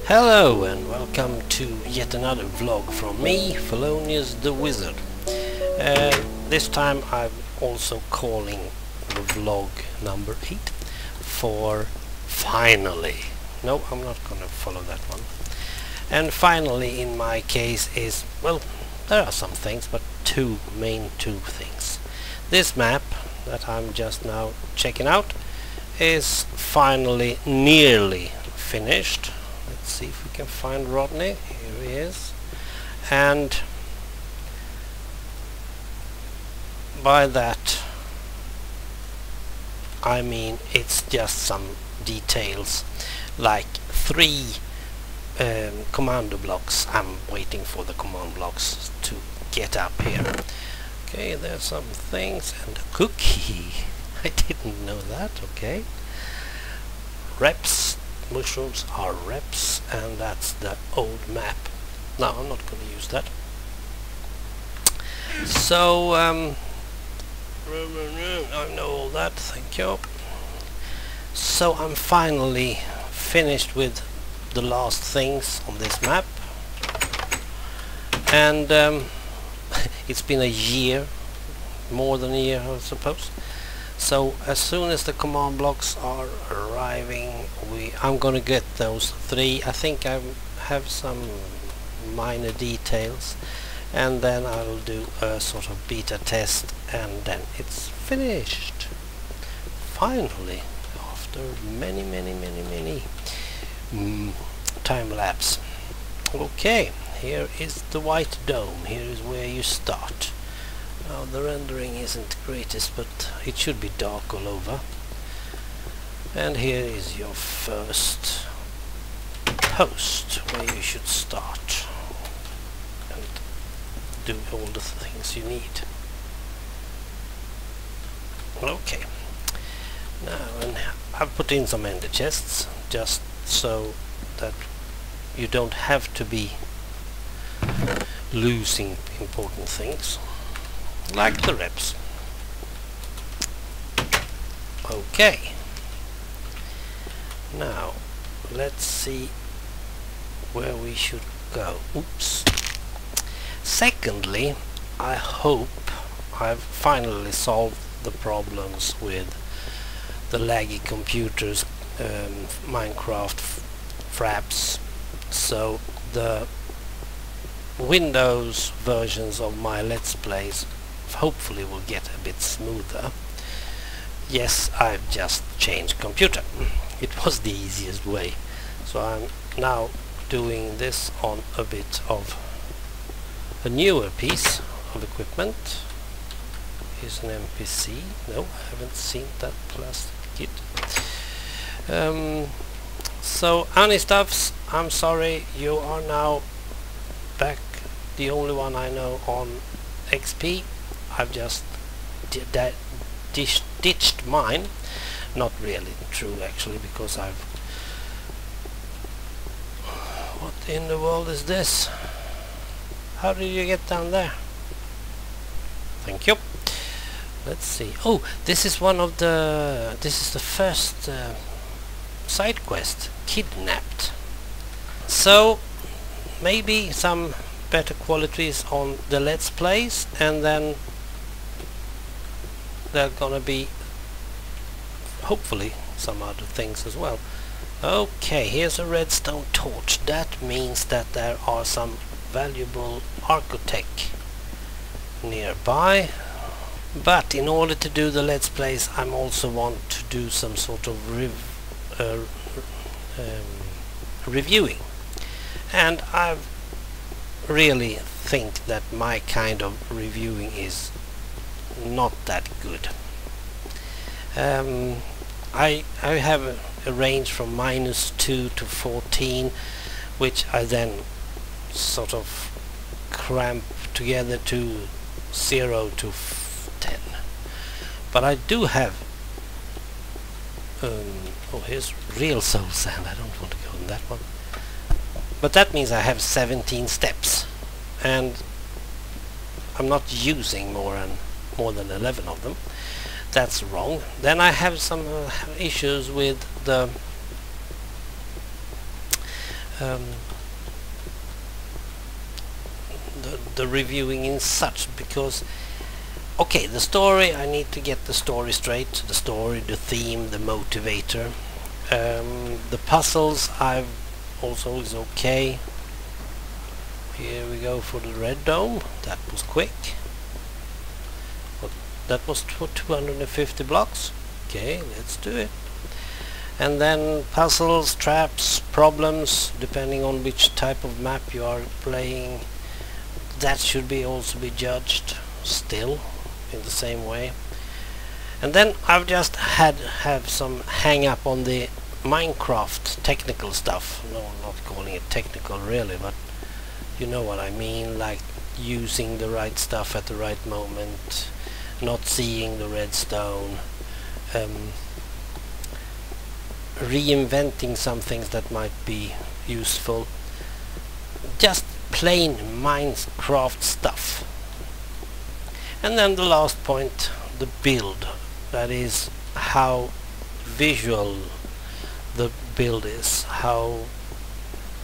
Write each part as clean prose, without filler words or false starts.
Hello and welcome to yet another vlog from me, Felonious the Wizard. This time I'm also calling the vlog number 8 for finally. No, I'm not gonna follow that one. And finally in my case is, well, there are some things, but two things. This map that I'm just now checking out is finally nearly finished. Let's see if we can find Rodney. Here he is. And by that I mean it's just some details, like 3 commando blocks. I'm waiting for the command blocks to get up here. Okay, there's some things and a cookie. I didn't know that. Okay, reps. Mushrooms are reps, and that's the old map. Now I'm not going to use that. So I know all that, thank you. So I'm finally finished with the last things on this map, and it's been a year, more than a year I suppose. So as soon as the command blocks are arriving, I'm gonna get those 3. I think I have some minor details, and then I'll do a sort of beta test, and then it's finished. Finally, after many time lapse. Okay, here is the white dome. Here is where you start. Now the rendering isn't greatest, but it should be dark all over. And here is your first post where you should start and do all the things you need. Okay, now and I've put in some ender chests just so that you don't have to be losing important things like the reps. Okay, now let's see where we should go. Oops. Secondly, I hope I've finally solved the problems with the laggy computers, Minecraft fraps, so the Windows versions of my Let's Plays hopefully will get a bit smoother. Yes, I've just changed computer. It was the easiest way. So I'm now doing this on a bit of a newer piece of equipment. Here's an NPC. No, I haven't seen that plastic kit. So Anistuffs, I'm sorry, you are now back, the only one I know on XP. I've just ditched mine. Not really true actually, because I've... What in the world is this? How did you get down there? Thank you. Let's see. Oh, this is one of the... This is the first side quest, Kidnapped. So maybe some better qualities on the Let's Plays, and then there are gonna be hopefully some other things as well. Okay, here's a redstone torch. That means that there are some valuable architech nearby. But in order to do the Let's Plays, I also want to do some sort of reviewing, and I really think that my kind of reviewing is not that good. I have a range from -2 to 14, which I then sort of cramp together to 0 to 10. But I do have oh, here's real soul sand. I don't want to go on that one. But that means I have 17 steps, and I'm not using more than 11 of them. That's wrong. Then I have some issues with the um, the reviewing in such, because okay, the story, I need to get the story straight. The story, the theme, the motivator. The puzzles I've also is okay. Here we go for the red dome. That was quick. That was for 250 blocks. Okay, let's do it. And then puzzles, traps, problems, depending on which type of map you are playing. That should also be judged still in the same way. And then I've just have some hang up on the Minecraft technical stuff. No, I'm not calling it technical really, but you know what I mean, like using the right stuff at the right moment, not seeing the redstone, reinventing some things that might be useful, just plain Minecraft stuff. And then the last point, the build, that is how visual the build is, how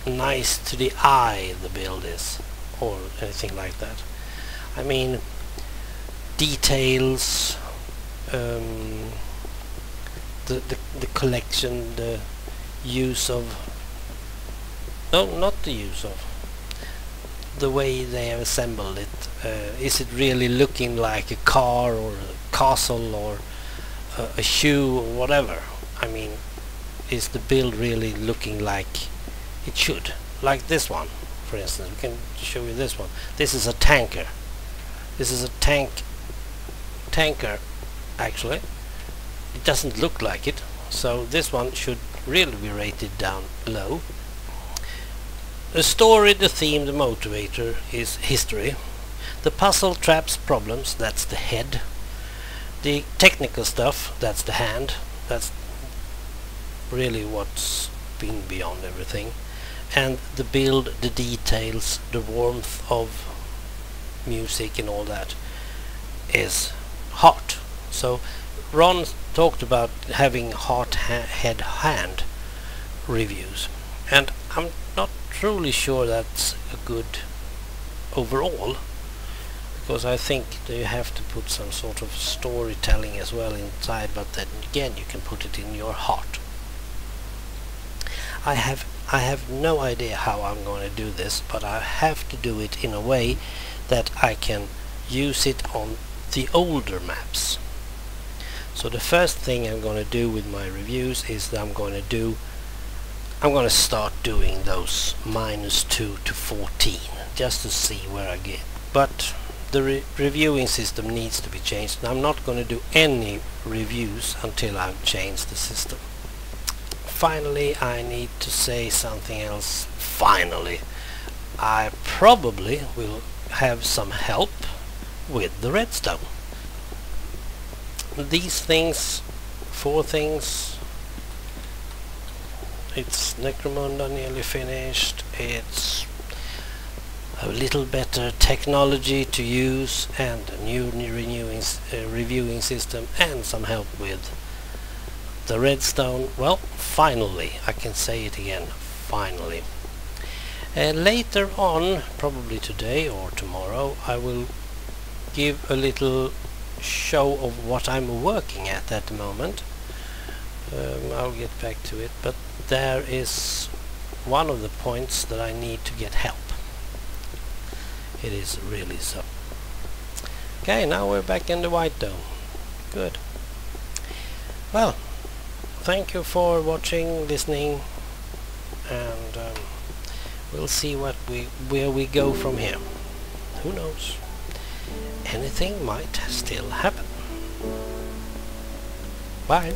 nice to the eye the build is, or anything like that. I mean, details, the collection, the use of, no, not the use of, the way they have assembled it. Is it really looking like a car or a castle or a shoe or whatever? I mean, is the build really looking like it should? Like this one, for instance. We can show you this one. This is a tanker. This is a tanker actually. It doesn't look like it, so this one should really be rated down low. The story, the theme, the motivator is history. The puzzle, traps, problems, that's the head. The technical stuff, that's the hand. That's really what's been beyond everything. And the build, the details, the warmth of music and all that is heart. So Ron talked about having heart, head, hand reviews, and I'm not truly sure that's a good overall, because I think that you have to put some sort of storytelling as well inside, but then again you can put it in your heart. I have no idea how I'm going to do this, but I have to do it in a way that I can use it on the older maps. So the first thing I'm going to do with my reviews is that I'm going to start doing those -2 to 14 just to see where I get. But the reviewing system needs to be changed, and I'm not going to do any reviews until I've changed the system. Finally, I need to say something else. Finally, I probably will have some help with the redstone. These things, 4 things. It's Necromunda nearly finished. It's a little better technology to use, and a new reviewing system, and some help with the redstone. Well, finally, I can say it again, finally. Later on, probably today or tomorrow, I will give a little show of what I'm working at the moment. I'll get back to it, but there is one of the points that I need to get help. It is really so. Okay, now we're back in the white dome. Good. Well, thank you for watching, listening, and we'll see where we go from here. Who knows? Anything might still happen. Bye.